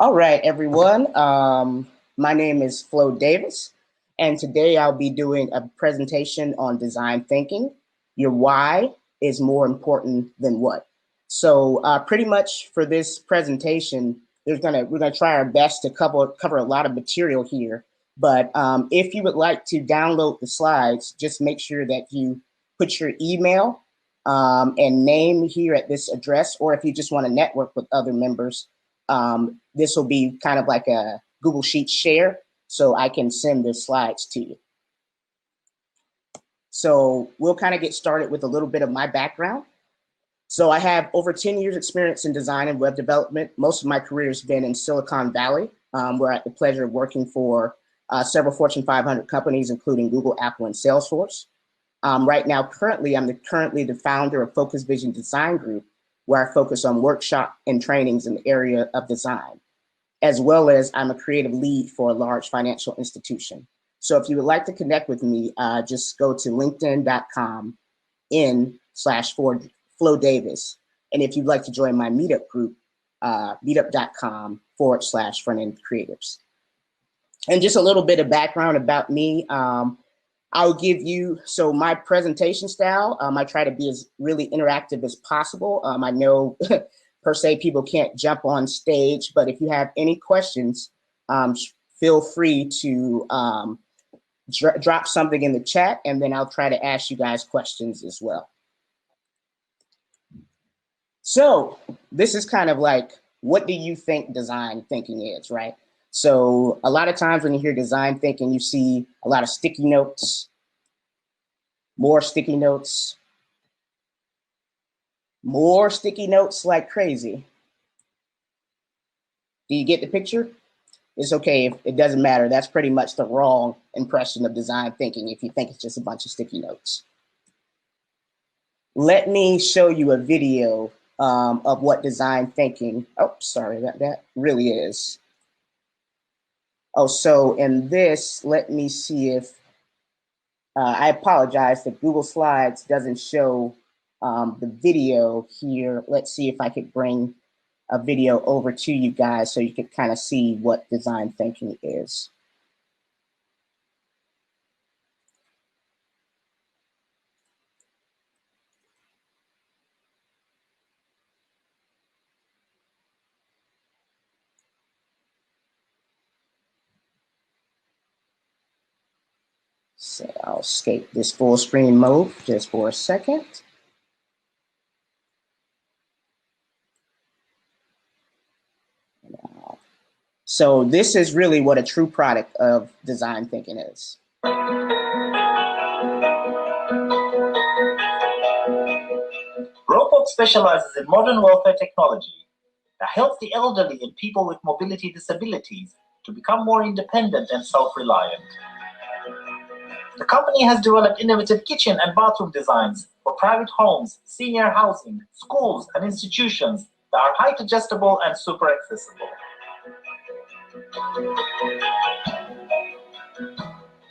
All right, everyone. My name is Flo Davis, and today I'll be doing a presentation on design thinking. Your why is more important than what. So pretty much for this presentation, we're gonna try our best to cover a lot of material here. But if you would like to download the slides, just make sure that you put your email and name here at this address, or if you just want to network with other members, this will be kind of like a Google Sheet share, so I can send the slides to you. So we'll kind of get started with a little bit of my background. So I have over 10 years experience in design and web development. Most of my career has been in Silicon Valley, where I had the pleasure of working for several Fortune 500 companies, including Google, Apple, and Salesforce. Right now, currently, I'm currently the founder of Focus Vision Design Group, where I focus on workshop and trainings in the area of design, as well as I'm a creative lead for a large financial institution. So if you would like to connect with me, just go to linkedin.com/Flo Davis. And if you'd like to join my meetup group, meetup.com/front-end creatives. And just a little bit of background about me. I'll give you, so my presentation style, I try to be as really interactive as possible. I know per se people can't jump on stage, but if you have any questions, feel free to drop something in the chat, and then I'll try to ask you guys questions as well. So this is kind of like, what do you think design thinking is, right? So a lot of times when you hear design thinking, you see a lot of sticky notes, more sticky notes like crazy. Do you get the picture? It's okay if it doesn't matter. That's pretty much the wrong impression of design thinking if you think it's just a bunch of sticky notes. Let me show you a video of what design thinking, oh, sorry, that really is. Oh, so in this, let me see if, I apologize that Google Slides doesn't show the video here. Let's see if I could bring a video over to you guys so you can kind of see what design thinking is. So I'll escape this full screen mode just for a second. So this is really what a true product of design thinking is. Robot specializes in modern welfare technology that helps the elderly and people with mobility disabilities to become more independent and self-reliant. The company has developed innovative kitchen and bathroom designs for private homes, senior housing, schools, and institutions that are height adjustable and super accessible.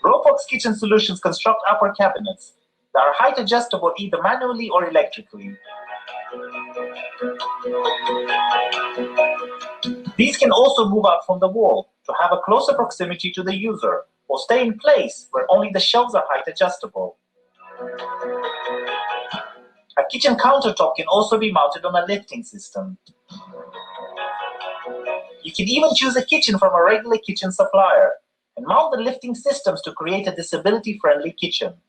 Robox Kitchen Solutions construct upper cabinets that are height adjustable either manually or electrically. These can also move out from the wall to have a closer proximity to the user, or stay in place where only the shelves are height adjustable. A kitchen countertop can also be mounted on a lifting system. You can even choose a kitchen from a regular kitchen supplier and mount the lifting systems to create a disability-friendly kitchen.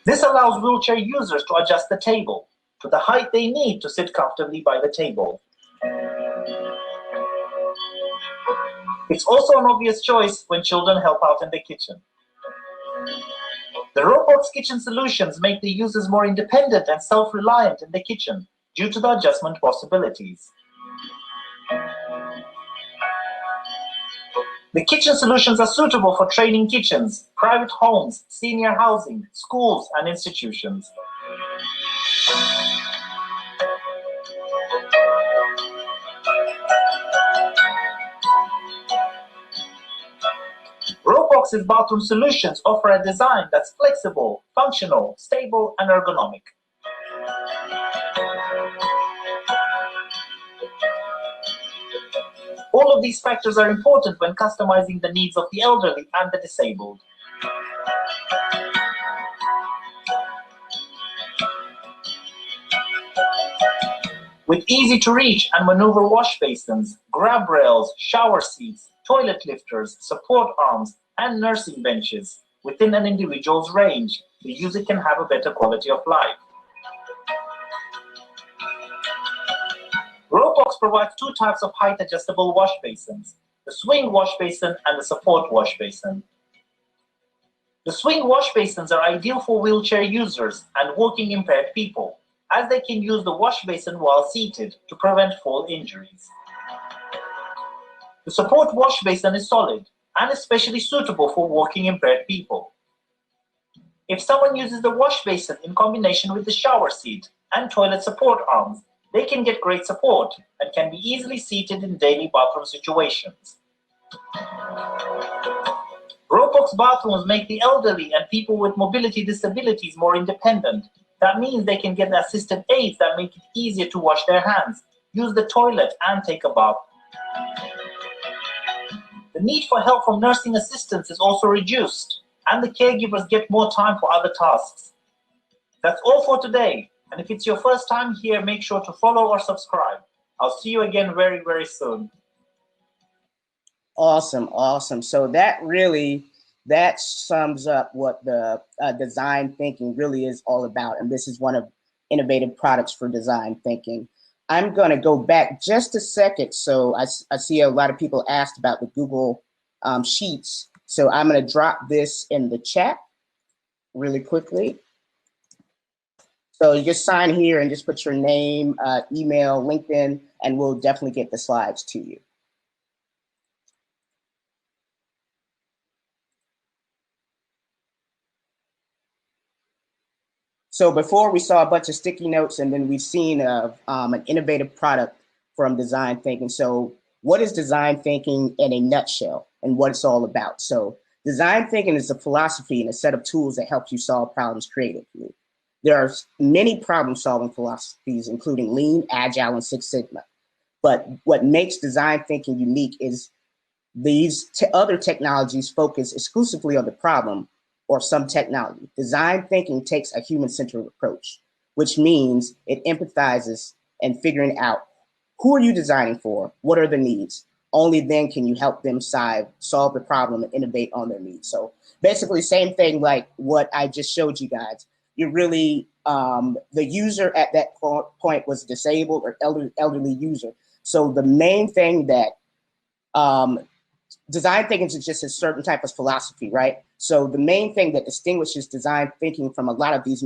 This allows wheelchair users to adjust the table to the height they need to sit comfortably by the table. It's also an obvious choice when children help out in the kitchen. The Robox Kitchen Solutions make the users more independent and self-reliant in the kitchen due to the adjustment possibilities. The kitchen solutions are suitable for training kitchens, private homes, senior housing, schools, and institutions. Robox's bathroom solutions offer a design that's flexible, functional, stable, and ergonomic. All of these factors are important when customizing the needs of the elderly and the disabled. With easy-to-reach and maneuver wash basins, grab rails, shower seats, toilet lifters, support arms, and nursing benches within an individual's range, the user can have a better quality of life. Robox provides two types of height-adjustable wash basins, the swing wash basin and the support wash basin. The swing wash basins are ideal for wheelchair users and walking impaired people, as they can use the wash basin while seated to prevent fall injuries. The support wash basin is solid and especially suitable for walking impaired people. If someone uses the wash basin in combination with the shower seat and toilet support arms, they can get great support and can be easily seated in daily bathroom situations. Robox bathrooms make the elderly and people with mobility disabilities more independent. That means they can get assisted aids that make it easier to wash their hands, use the toilet, and take a bath. The need for help from nursing assistants is also reduced, and the caregivers get more time for other tasks. That's all for today, and if it's your first time here, make sure to follow or subscribe. I'll see you again very, very soon. Awesome, awesome. So that sums up what the design thinking really is all about. And this is one of innovative products for design thinking. I'm going to go back just a second. So I see a lot of people asked about the Google Sheets. So I'm going to drop this in the chat really quickly. So you just sign here and just put your name, email, LinkedIn, and we'll definitely get the slides to you. So before we saw a bunch of sticky notes, and then we've seen an innovative product from design thinking. So what is design thinking in a nutshell and what it's all about? So design thinking is a philosophy and a set of tools that help you solve problems creatively. There are many problem-solving philosophies, including Lean, Agile, and Six Sigma. But what makes design thinking unique is these other technologies focus exclusively on the problem or some technology. Design thinking takes a human-centered approach, which means it empathizes and figuring out who are you designing for, what are the needs. Only then can you help them solve the problem and innovate on their needs. So basically, same thing like what I just showed you guys. You're really, the user at that point was disabled or elderly user. So the main thing that design thinking is just a certain type of philosophy, right? So the main thing that distinguishes design thinking from a lot of these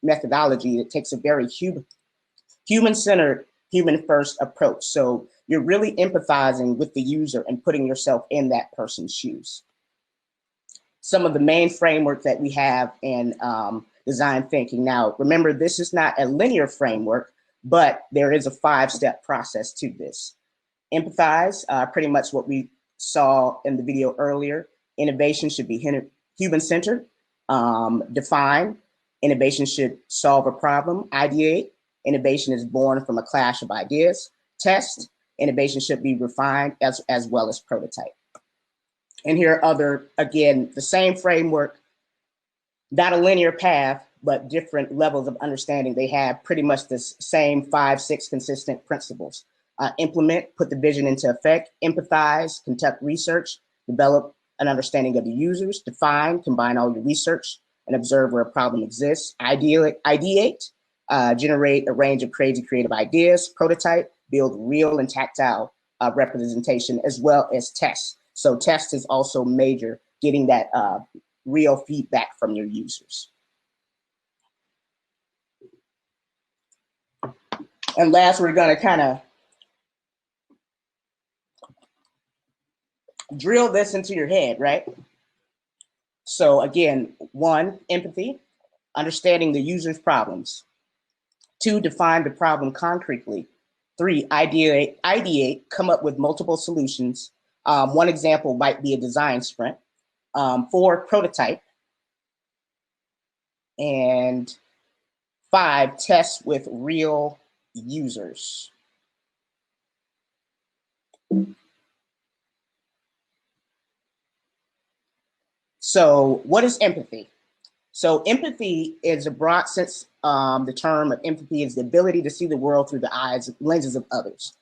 methodology, it takes a very human-centered, human-first approach. So you're really empathizing with the user and putting yourself in that person's shoes. Some of the main framework that we have in design thinking. Now, remember, this is not a linear framework, but there is a 5-step process to this. Empathize, pretty much what we saw in the video earlier. Innovation should be human-centered. Define, innovation should solve a problem. Ideate, innovation is born from a clash of ideas. Test, innovation should be refined as well as prototype. And here are other, again, the same framework, not a linear path, but different levels of understanding. They have pretty much the same 5, 6 consistent principles. Implement, put the vision into effect. Empathize, conduct research. Develop an understanding of the users. Define, combine all your research and observe where a problem exists. Ideate, generate a range of crazy creative ideas. Prototype, build real and tactile representation, as well as test. So test is also major, getting that real feedback from your users. And last, we're going to kind of drill this into your head, right? So again, 1, empathy, understanding the user's problems. 2, define the problem concretely. 3, ideate, come up with multiple solutions. One example might be a design sprint. 4, prototype. And 5, test with real users. So what is empathy? So empathy is a broad sense. The term of empathy is the ability to see the world through the lenses of others.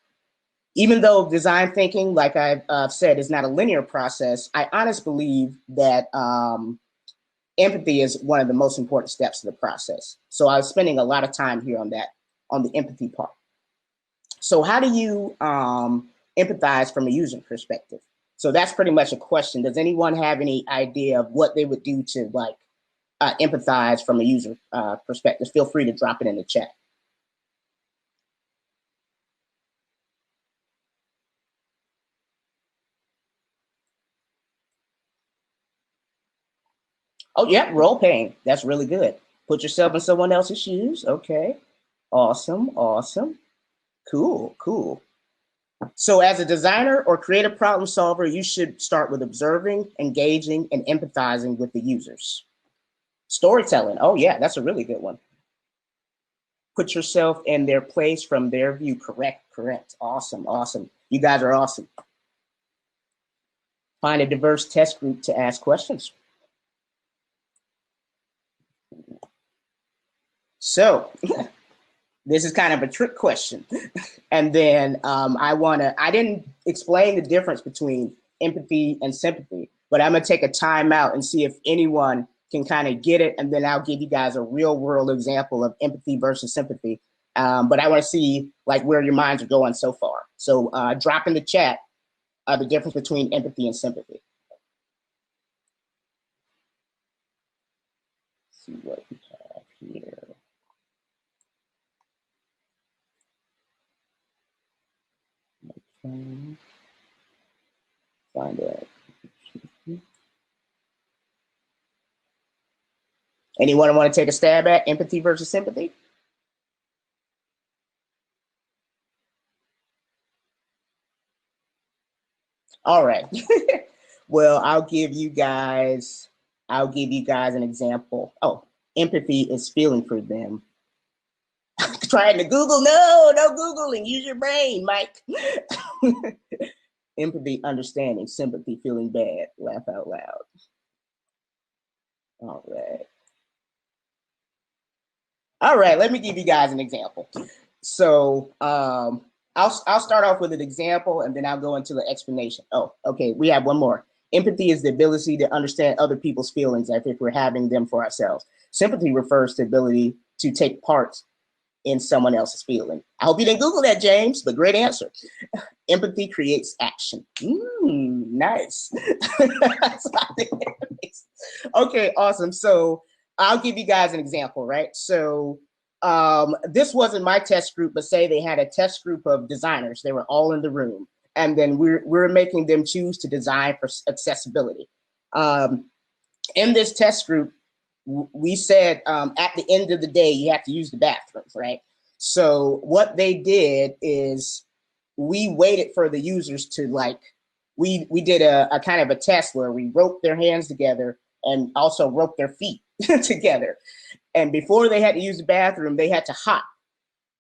Even though design thinking, like I've said, is not a linear process, I honestly believe that empathy is one of the most important steps of the process. So I was spending a lot of time here on that, on the empathy part. So how do you empathize from a user perspective? So that's pretty much a question. Does anyone have any idea of what they would do to like empathize from a user perspective? Feel free to drop it in the chat. Oh yeah, role playing. That's really good. Put yourself in someone else's shoes. Okay. Awesome. Awesome. Cool. Cool. So as a designer or creative problem solver, you should start with observing, engaging, and empathizing with the users. Storytelling. Oh yeah, that's a really good one. Put yourself in their place from their view. Correct. Correct. Awesome. Awesome. You guys are awesome. Find a diverse test group to ask questions. So this is kind of a trick question. And then I didn't explain the difference between empathy and sympathy, but I'm gonna take a time out and see if anyone can kind of get it. And then I'll give you guys a real world example of empathy versus sympathy. But I wanna see like where your minds are going so far. So drop in the chat the difference between empathy and sympathy. Let's see what we have here. Find it. Anyone want to take a stab at empathy versus sympathy? All right. Well, I'll give you guys an example. Oh, empathy is feeling for them. Trying to Google, no Googling. Use your brain, Mike. Empathy, understanding, sympathy, feeling bad. Laugh out loud. All right. All right, let me give you guys an example. So I'll start off with an example and then I'll go into the explanation. Oh, okay, we have one more. Empathy is the ability to understand other people's feelings as if we're having them for ourselves. Sympathy refers to the ability to take part in someone else's feeling. I hope you didn't Google that, James, but great answer. Empathy creates action. Nice. Okay, awesome. So I'll give you guys an example, right? So this wasn't my test group, but say they had a test group of designers. They were all in the room. And then we're making them choose to design for accessibility. In this test group, we said at the end of the day, you have to use the bathrooms, right? So what they did is we waited for the users to like, we did a kind of a test where we roped their hands together and also roped their feet together. And before they had to use the bathroom, they had to hop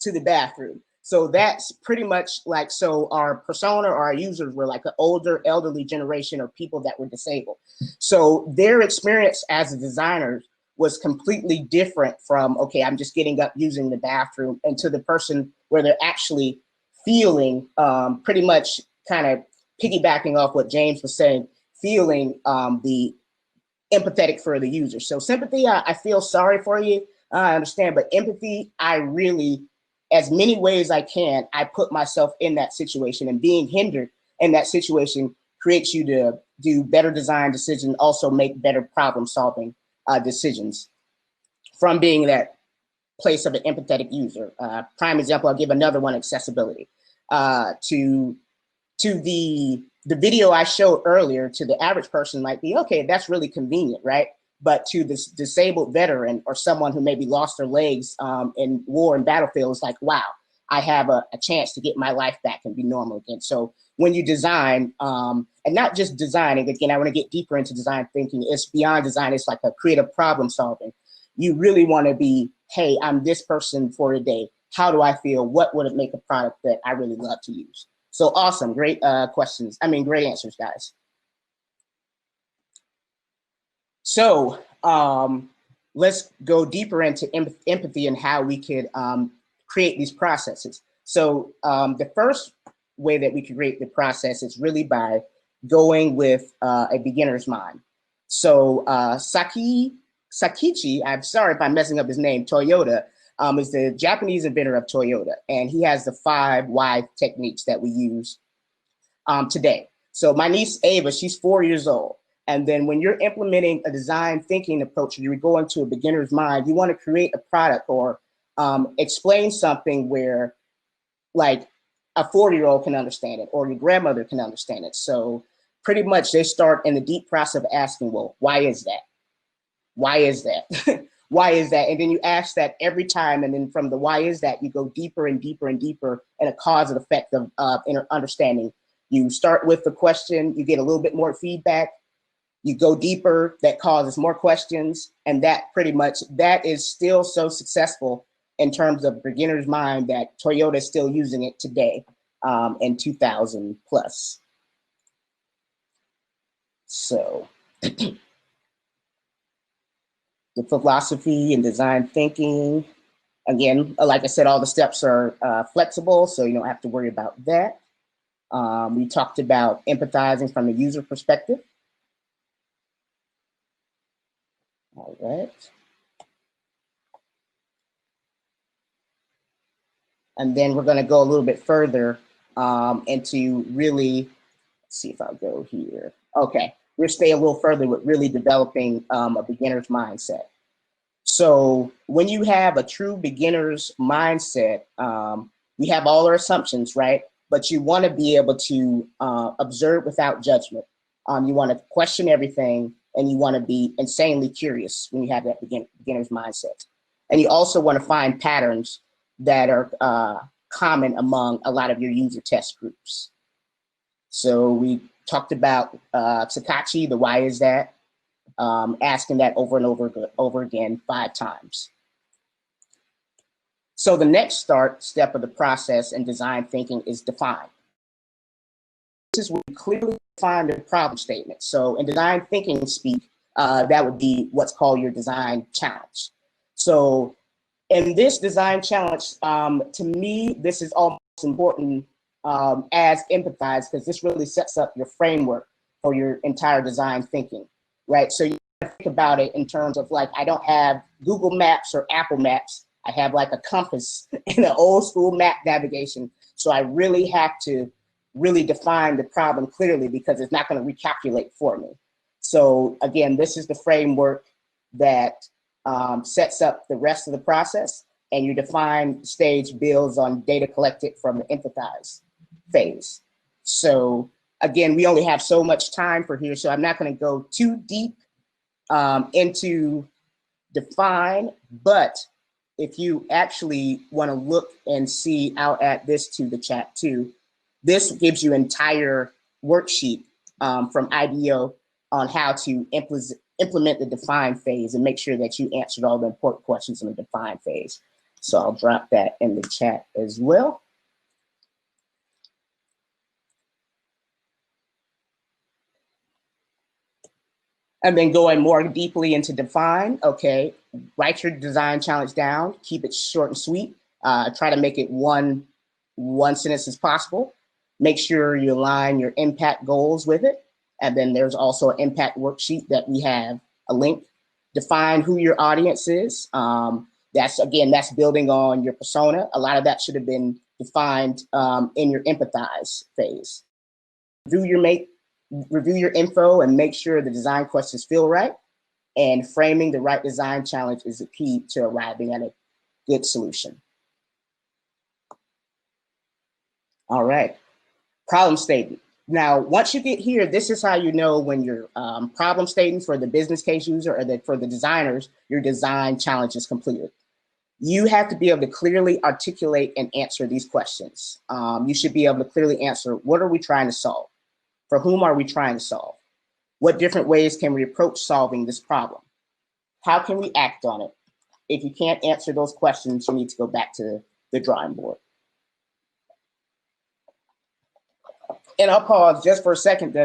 to the bathroom. So that's pretty much like, so our persona or our users were like an older, elderly generation or people that were disabled. So their experience as a designer was completely different from, okay, I'm just getting up using the bathroom, and to the person where they're actually feeling pretty much kind of piggybacking off what James was saying, feeling the empathetic for the user. So sympathy, I feel sorry for you, I understand, but empathy, I really, as many ways I can, I put myself in that situation, and being hindered in that situation creates you to do better design decisions, also make better problem solving decisions from being that place of an empathetic user. Prime example, I'll give another one, accessibility. To the video I showed earlier, to the average person might be, okay, that's really convenient, right? But to this disabled veteran or someone who maybe lost their legs in war and battlefield, it's like, wow, I have a chance to get my life back and be normal again. So when you design, and not just designing, again, I want to get deeper into design thinking, it's beyond design, it's like a creative problem solving. You really want to be, hey, I'm this person for a day. How do I feel? What would it make a product that I really love to use? So awesome, great questions. I mean, great answers, guys. So let's go deeper into empathy and how we could create these processes. So the first way that we can create the process is really by going with a beginner's mind. So Sakichi, I'm sorry if I'm messing up his name, Toyota, is the Japanese inventor of Toyota, and he has the 5 why techniques that we use today. So my niece Ava, she's 4 years old. And then when you're implementing a design thinking approach, you go into a beginner's mind, you want to create a product or explain something where like a 40-year-old can understand it or your grandmother can understand it. So pretty much they start in the deep process of asking, well, why is that? Why is that? Why is that? And then you ask that every time. And then from the why is that, you go deeper and deeper and deeper in a cause and effect of understanding. You start with the question, you get a little bit more feedback, you go deeper, that causes more questions. And that pretty much, that is still so successful in terms of beginner's mind that Toyota is still using it today in 2000 plus. So the philosophy and design thinking, again, like I said, all the steps are flexible, so you don't have to worry about that. We talked about empathizing from the user perspective. All right. And then we're going to go a little bit further into really, let's see if I'll go here. Okay, we'll stay a little further with really developing a beginner's mindset. So when you have a true beginner's mindset, we have all our assumptions, right? But you want to be able to observe without judgment. You want to question everything, and you want to be insanely curious when you have that beginner's mindset. And you also want to find patterns that are common among a lot of your user test groups. So we talked about Sakachi, the why is that, asking that over and over again 5 times. So the next step of the process in design thinking is define. This is where we clearly define the problem statement. So in design thinking speak, that would be what's called your design challenge. So in this design challenge, to me, this is almost important as empathize, because this really sets up your framework for your entire design thinking, right? So you think about it in terms of like, I don't have Google Maps or Apple Maps. I have like a compass and an old school map navigation. So I really have to really define the problem clearly because it's not going to recalculate for me. So again, this is the framework that sets up the rest of the process, and your define stage builds on data collected from the empathize phase. So again, we only have so much time for here, so I'm not going to go too deep into define, but if you actually want to look and see, I'll add this to the chat too. This gives you an entire worksheet from IDEO on how to implement the define phase and make sure that you answered all the important questions in the define phase. So I'll drop that in the chat as well. And then going more deeply into define, okay, write your design challenge down, keep it short and sweet. Try to make it one sentence as possible. Make sure you align your impact goals with it. And then there's also an impact worksheet that we have a link. Define who your audience is. That's building on your persona. A lot of that should have been defined in your empathize phase. Review your info and make sure the design questions feel right. And framing the right design challenge is the key to arriving at a good solution. All right, problem statement. Now, once you get here, this is how you know when your problem statement for the business case user or for the designers, your design challenge is completed. You have to be able to clearly articulate and answer these questions. You should be able to clearly answer, what are we trying to solve? For whom are we trying to solve? What different ways can we approach solving this problem? How can we act on it? If you can't answer those questions, you need to go back to the drawing board. And I'll pause just for a second,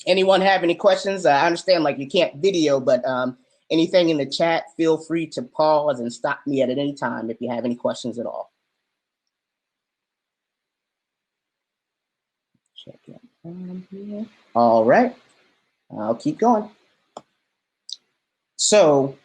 Anyone have any questions? I understand like you can't video, but anything in the chat, feel free to pause and stop me at any time if you have any questions at all. Check it here. All right, I'll keep going. So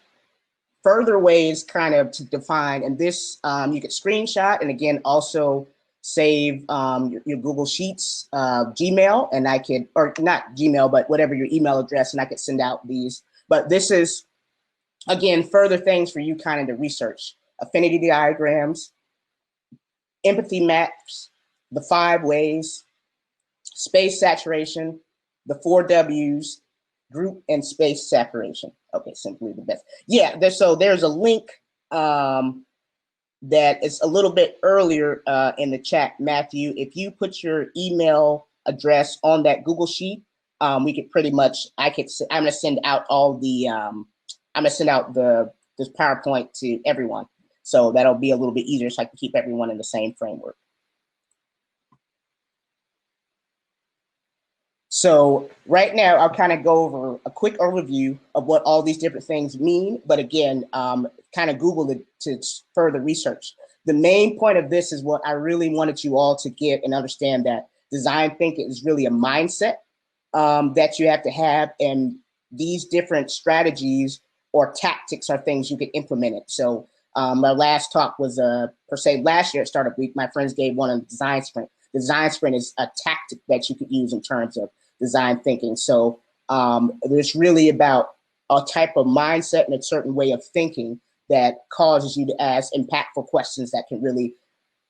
further ways kind of to define, and this you can screenshot, and again, also save your Google Sheets, Gmail, and I could, or not Gmail, but whatever your email address, and I could send out these. But this is, again, further things for you kind of to research. Affinity diagrams, empathy maps, the 5 ways, space saturation, the 4 W's, group and space separation. Okay, simply the best. Yeah, so there's a link that is a little bit earlier in the chat, Matthew. If you put your email address on that Google Sheet, we could pretty much, I'm gonna send out all the, I'm gonna send out this PowerPoint to everyone. So that'll be a little bit easier so I can keep everyone in the same framework. So right now, I'll kind of go over a quick overview of what all these different things mean. But again, kind of Google it to further research. The main point of this is what I really wanted you all to get and understand, that design thinking is really a mindset that you have to have. And these different strategies or tactics are things you can implement it. So my last talk was, per se, last year at Startup Week, my friends gave one on design sprint. Design sprint is a tactic that you could use in terms of design thinking. So it's really about a type of mindset and a certain way of thinking that causes you to ask impactful questions that can really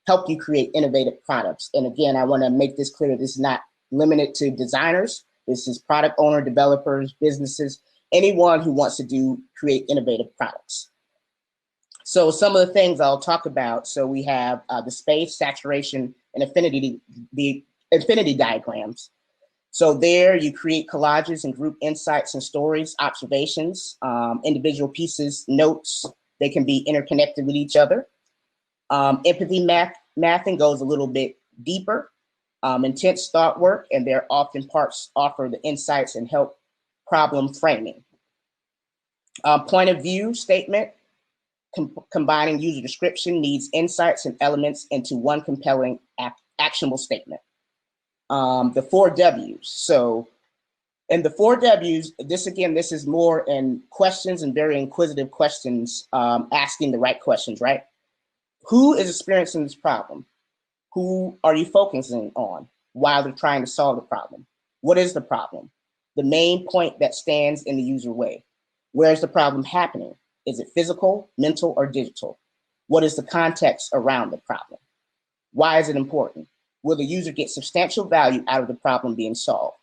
help you create innovative products. And again, I want to make this clear, this is not limited to designers. This is product owner, developers, businesses, anyone who wants to create innovative products. So some of the things I'll talk about. So we have the space, saturation, and affinity, the affinity diagrams. So there you create collages and group insights and stories, observations, individual pieces, notes. They can be interconnected with each other. Empathy mathing goes a little bit deeper. Intense thought work, and their often parts offer the insights and help problem framing. Point of view statement, combining user description, needs, insights, and elements into one compelling actionable statement. The 4 W's. So in the 4 W's, this is more in questions and very inquisitive questions, asking the right questions, right? Who is experiencing this problem? Who are you focusing on while they're trying to solve the problem? What is the problem? The main point that stands in the user way. Where is the problem happening? Is it physical, mental, or digital? What is the context around the problem? Why is it important? Will the user get substantial value out of the problem being solved?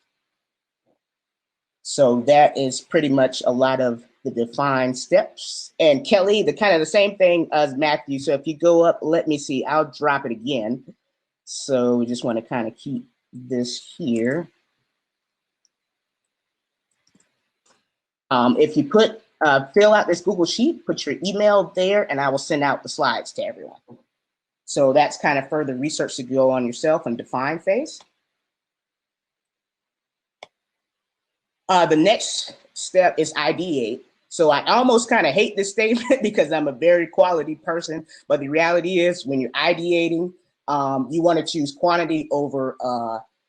So that is pretty much a lot of the defined steps. And Kelly, the kind of the same thing as Matthew. So if you go up, let me see, I'll drop it again. So we just want to kind of keep this here. If you put, fill out this Google Sheet, put your email there, and I will send out the slides to everyone. So that's kind of further research to go on yourself and define phase. The next step is ideate. So I almost kind of hate this statement because I'm a very quality person, but the reality is when you're ideating, you want to choose quantity over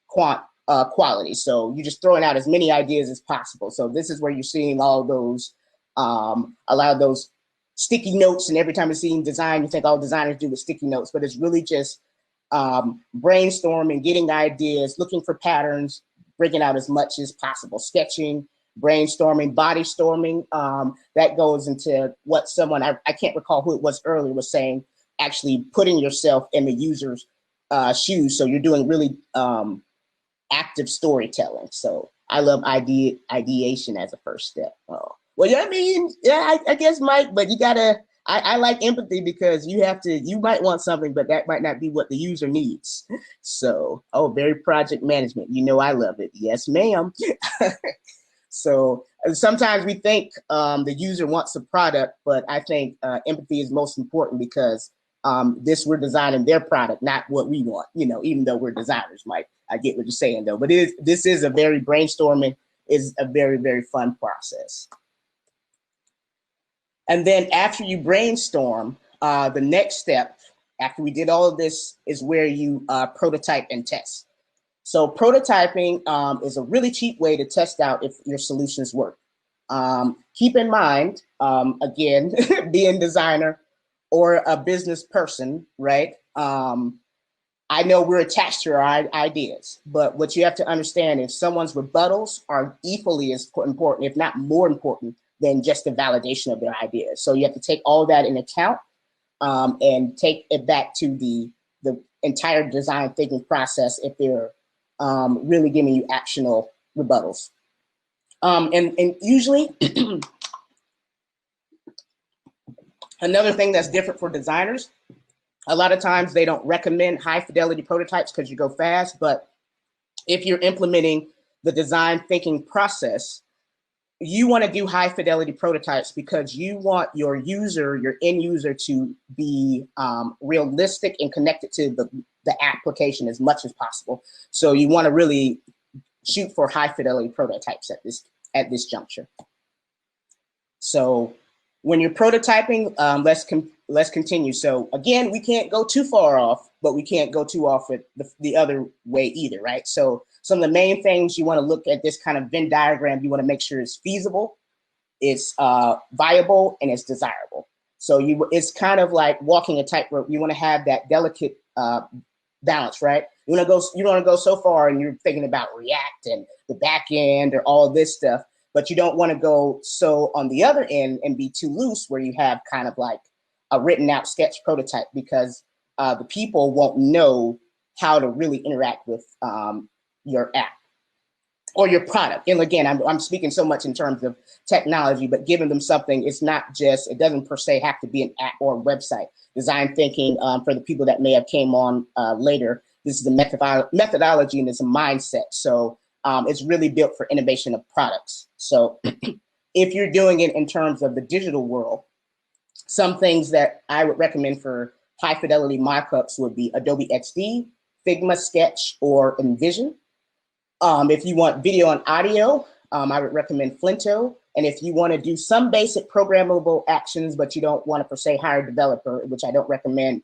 quality. So you're just throwing out as many ideas as possible. So this is where you're seeing all those, a lot of those sticky notes, and every time you're seeing design, you think all designers do with sticky notes, but it's really just brainstorming, getting ideas, looking for patterns, breaking out as much as possible, sketching, brainstorming, body storming. That goes into what someone, I can't recall who it was earlier, was saying, actually putting yourself in the user's shoes. So you're doing really active storytelling. So I love ideation as a first step. Well, I mean, yeah, I guess, Mike, but you gotta, I like empathy because you might want something, but that might not be what the user needs. So, very project management. You know, I love it. Yes, ma'am. So sometimes we think the user wants a product, but I think empathy is most important because we're designing their product, not what we want, you know, even though we're designers, Mike. I get what you're saying though, but this is a very brainstorming is a very, very fun process. And then after you brainstorm, the next step after we did all of this is where you prototype and test. So prototyping is a really cheap way to test out if your solutions work. Keep in mind, again, being a designer or a business person, right? I know we're attached to our ideas, but what you have to understand is someone's rebuttals are equally as important, if not more important, than just the validation of their ideas. So you have to take all that in account and take it back to the entire design thinking process if they're really giving you actionable rebuttals. And usually, another thing that's different for designers, a lot of times they don't recommend high fidelity prototypes because you go fast, but if you're implementing the design thinking process, you want to do high fidelity prototypes because you want your user, your end user, to be realistic and connected to the application as much as possible. So you want to really shoot for high fidelity prototypes at this juncture. So when you're prototyping, let's continue. So again, we can't go too far off, but we can't go too off with the other way either, right? So some of the main things you want to look at this kind of Venn diagram, you want to make sure it's feasible, it's viable, and it's desirable. So it's kind of like walking a tightrope. You want to have that delicate balance, right? You don't want to go so far and you're thinking about React and the back end or all this stuff, but you don't want to go so on the other end and be too loose where you have kind of like a written out sketch prototype, because the people won't know how to really interact with your app or your product. And again, I'm speaking so much in terms of technology, but giving them something, it doesn't per se have to be an app or a website. Design thinking, for the people that may have came on later, this is the methodology and it's a mindset. So it's really built for innovation of products. So if you're doing it in terms of the digital world, some things that I would recommend for high fidelity mockups would be Adobe XD, Figma, Sketch, or InVision. If you want video and audio, I would recommend Flinto. And if you want to do some basic programmable actions, but you don't want to per se hire a developer, which I don't recommend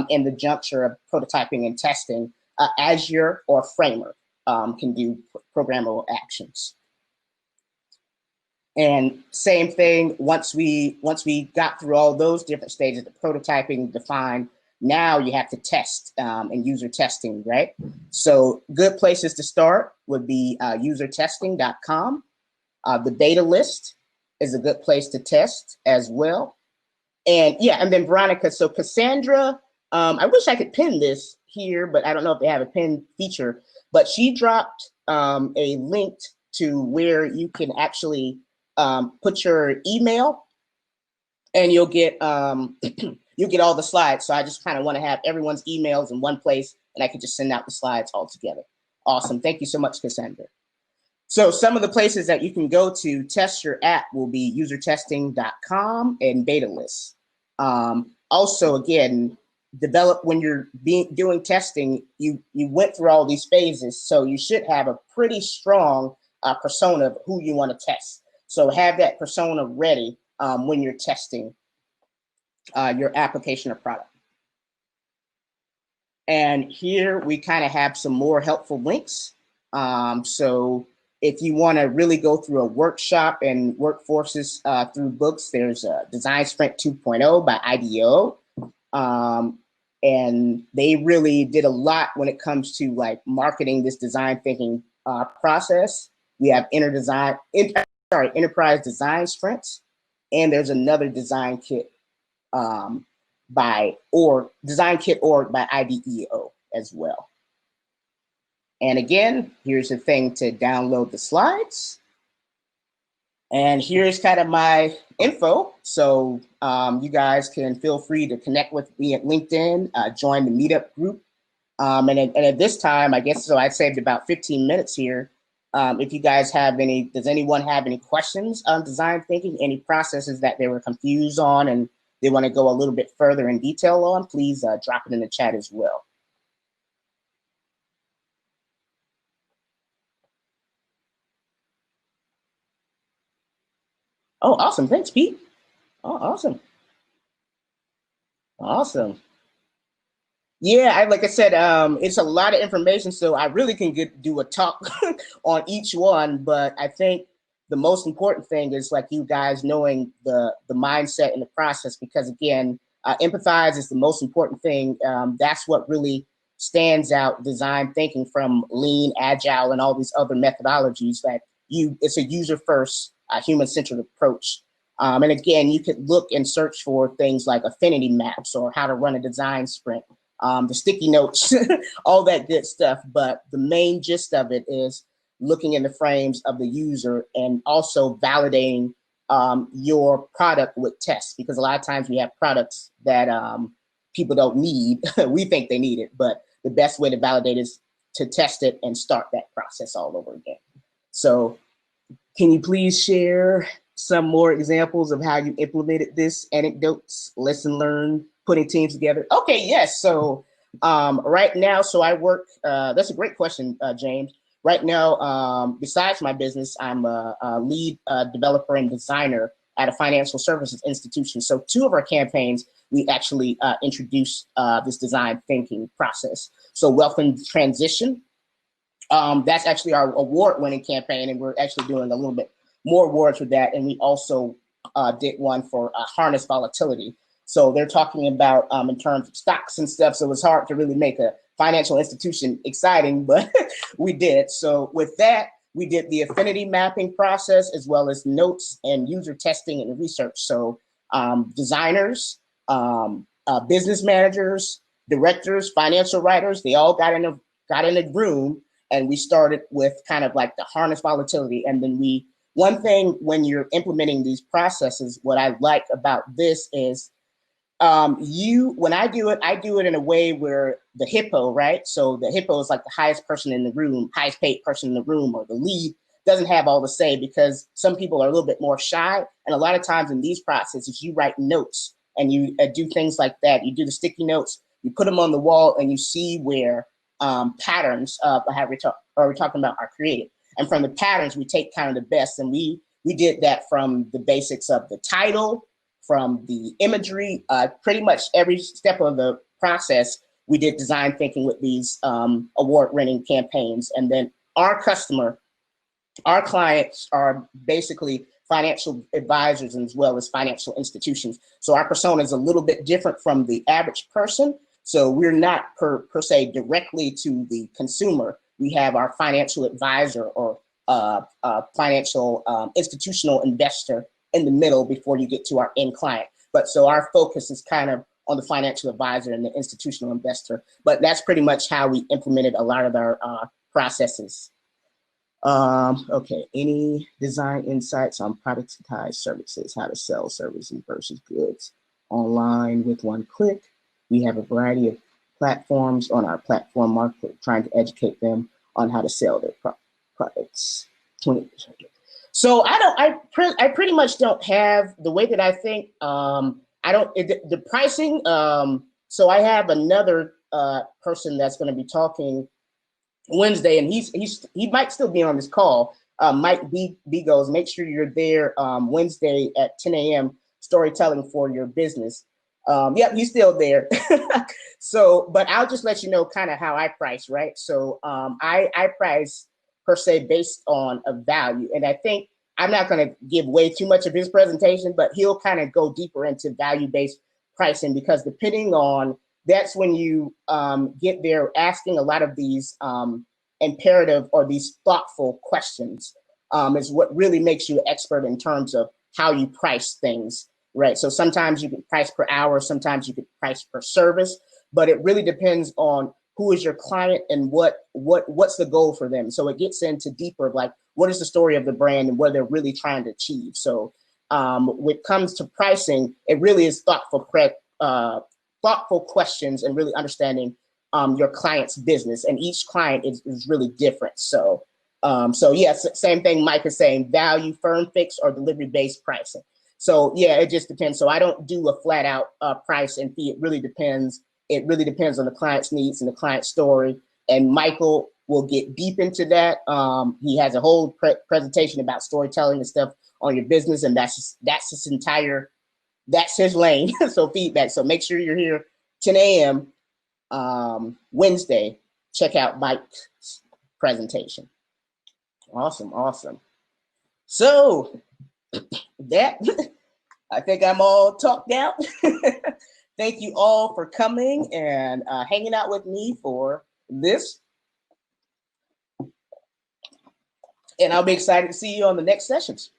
in the juncture of prototyping and testing, Azure or Framer can do programmable actions. And same thing, once we got through all those different stages, the prototyping, define, now you have to test and user testing, right? So good places to start would be usertesting.com. The beta list is a good place to test as well. And yeah, and then Veronica, so Cassandra, I wish I could pin this here, but I don't know if they have a pin feature, but she dropped a link to where you can actually put your email and you'll get you'll get all the slides. So I just kind of want to have everyone's emails in one place and I can just send out the slides all together. Awesome. Thank you so much, Cassandra. So some of the places that you can go to test your app will be usertesting.com and beta lists. Also, again, develop when you're doing testing, you went through all these phases. So you should have a pretty strong persona of who you want to test. So have that persona ready when you're testing your application or product. And here we kind of have some more helpful links. So if you want to really go through a workshop and workforces through books, there's Design Sprint 2.0 by IDEO. And they really did a lot when it comes to like marketing this design thinking process. We have Enterprise Design Sprints, and there's another design kit Design Kit org by IDEO as well. And again, here's the thing to download the slides. And here's kind of my info. So you guys can feel free to connect with me at LinkedIn, join the meetup group. And at this time, I guess, so I saved about 15 minutes here. If you guys have does anyone have any questions on design thinking, any processes that they were confused on and they want to go a little bit further in detail on, please drop it in the chat as well. Oh, awesome. Thanks, Pete. Oh, awesome. Awesome. Yeah, like I said, it's a lot of information, so I really can do a talk on each one. But I think the most important thing is like you guys knowing the mindset and the process, because again, empathize is the most important thing. That's what really stands out design thinking from lean, agile, and all these other methodologies. That it's a user first, human centered approach. And again, you could look and search for things like affinity maps or how to run a design sprint, the sticky notes, all that good stuff. But the main gist of it is looking in the frames of the user and also validating your product with tests, because a lot of times we have products that people don't need. We think they need it, but the best way to validate is to test it and start that process all over again. So can you please share some more examples of how you implemented this, anecdotes, lesson learned, putting teams together? Okay, yes. So right now, so I work, that's a great question, James. Right now, besides my business, I'm a lead developer and designer at a financial services institution. So two of our campaigns, we actually introduced this design thinking process. So Wealth and Transition, that's actually our award-winning campaign, and we're actually doing a little bit more awards for that. And we also did one for harness volatility. So they're talking about in terms of stocks and stuff. So it's hard to really make a financial institution exciting, but we did. So with that, we did the affinity mapping process as well as notes and user testing and research. So designers, business managers, directors, financial writers, they all got in a room, and we started with kind of like the harness volatility. And then one thing when you're implementing these processes, what I like about this is when I do it in a way where the hippo, right? So the hippo is like the highest person in the room, highest paid person in the room, or the lead doesn't have all the say, because some people are a little bit more shy. And a lot of times in these processes, you write notes and you do things like that. You do the sticky notes, you put them on the wall, and you see where patterns of how we're talking about are created. And from the patterns, we take kind of the best. And we did that from the basics of the title, from the imagery, pretty much every step of the process. We did design thinking with these award-winning campaigns. And then our clients are basically financial advisors as well as financial institutions. So our persona is a little bit different from the average person. So we're not per se directly to the consumer. We have our financial advisor or financial institutional investor in the middle before you get to our end client. But so our focus is kind of on the financial advisor and the institutional investor. But that's pretty much how we implemented a lot of our processes. Okay, any design insights on productized services, how to sell services versus goods online with one click? We have a variety of platforms on our platform market, trying to educate them on how to sell their products. So I pretty much don't have the way that I think. I don't the pricing. So I have another person that's going to be talking Wednesday, and he might still be on this call. Mike B goes, make sure you're there Wednesday at 10 a.m. storytelling for your business. Yep, he's still there. So, but I'll just let you know kind of how I price, right? So I price per se based on a value. And I think I'm not going to give way too much of his presentation, but he'll kind of go deeper into value-based pricing, because depending on, that's when you get there asking a lot of these imperative or these thoughtful questions is what really makes you an expert in terms of how you price things, right? So sometimes you can price per hour, sometimes you can price per service, but it really depends on who is your client and what's the goal for them. So it gets into deeper, like what is the story of the brand and what they're really trying to achieve. So when it comes to pricing, it really is thoughtful questions and really understanding your client's business, and each client is really different. So yes, same thing Mike is saying, value, firm fix, or delivery-based pricing. So yeah, it just depends. So I don't do a flat out price and fee. It really depends. It really depends on the client's needs and the client's story. And Michael We'll get deep into that. He has a whole presentation about storytelling and stuff on your business, and that's his lane. So feedback. So make sure you're here 10 a.m. Wednesday. Check out Mike's presentation. Awesome. So that I think I'm all talked out. Thank you all for coming and hanging out with me for this. And I'll be excited to see you on the next sessions.